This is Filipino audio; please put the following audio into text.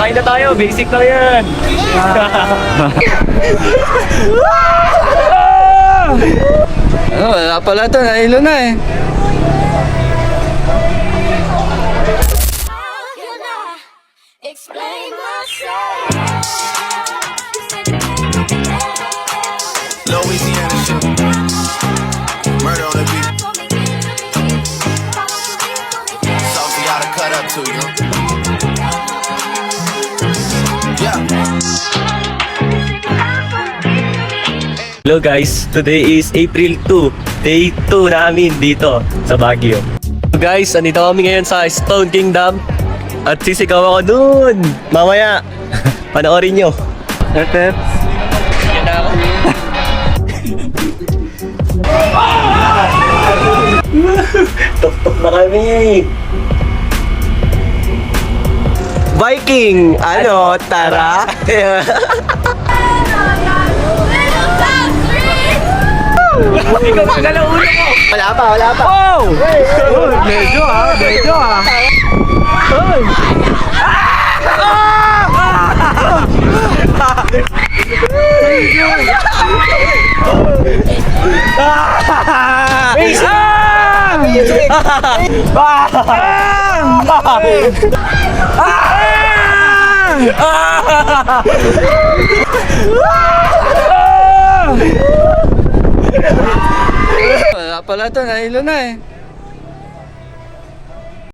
Kain na tayo, basic lang yan. Wala pala to, nahilo na eh. Explain myself. Louisiana shit. Murder on the beat. Sophie oughta cut up to you. Yeah. Hello guys, today is April 2, day 2 namin dito sa Baguio. So guys, andito kami ngayon sa Stone Kingdom at sisigaw ako dun mamaya. Panoorin nyo. Pep. Yan na ako. Tok-tok na kami. Viking! Ano? Tara! Ikaw magalaw ulo mo! Wala pa, wala pa! Oh! Medyo ah. Hoy! Wala pala to, nahilo na eh.